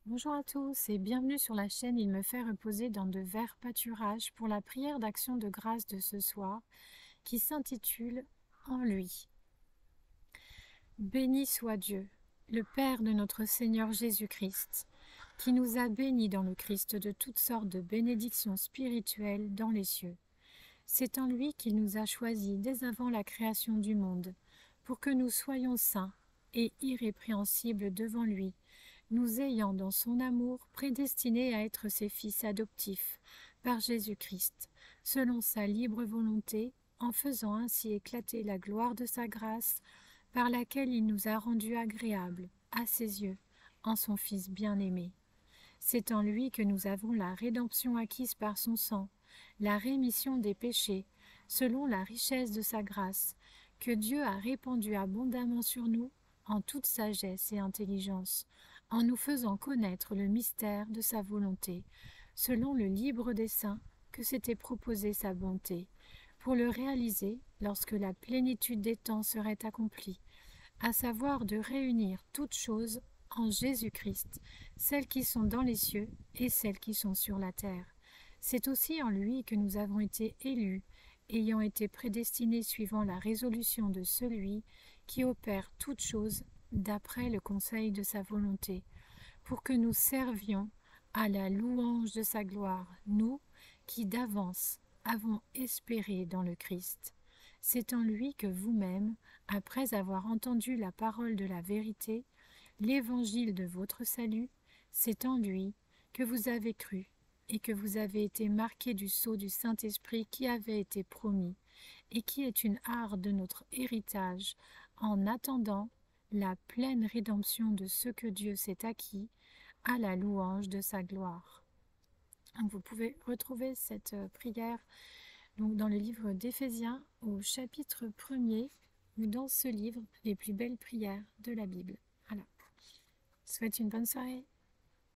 Bonjour à tous et bienvenue sur la chaîne Il me fait reposer dans de verts pâturages pour la prière d'action de grâce de ce soir qui s'intitule En lui. Béni soit Dieu, le Père de notre Seigneur Jésus-Christ, qui nous a bénis dans le Christ de toutes sortes de bénédictions spirituelles dans les cieux. C'est en lui qu'il nous a choisis dès avant la création du monde, pour que nous soyons saints et irrépréhensibles devant lui, nous ayant dans son amour prédestinés à être ses fils adoptifs par Jésus-Christ, selon sa libre volonté, en faisant ainsi éclater la gloire de sa grâce, par laquelle il nous a rendus agréables à ses yeux, en son Fils bien-aimé. C'est en lui que nous avons la rédemption acquise par son sang, la rémission des péchés, selon la richesse de sa grâce, que Dieu a répandue abondamment sur nous, en toute sagesse et intelligence, en nous faisant connaître le mystère de sa volonté, selon le libre dessein que s'était proposé sa bonté, pour le réaliser lorsque la plénitude des temps serait accomplie, à savoir de réunir toutes choses en Jésus-Christ, celles qui sont dans les cieux et celles qui sont sur la terre. C'est aussi en lui que nous avons été élus, ayant été prédestinés suivant la résolution de celui qui opère toutes choses d'après le conseil de sa volonté, pour que nous servions à la louange de sa gloire, nous qui d'avance avons espéré dans le Christ. C'est en lui que vous-même, après avoir entendu la parole de la vérité, l'évangile de votre salut, c'est en lui que vous avez cru et que vous avez été marqués du sceau du Saint-Esprit qui avait été promis et qui est une harpe de notre héritage en attendant la pleine rédemption de ce que Dieu s'est acquis à la louange de sa gloire. Vous pouvez retrouver cette prière dans le livre d'Éphésiens au chapitre 1er ou dans ce livre, les plus belles prières de la Bible. Voilà. Je vous souhaite une bonne soirée.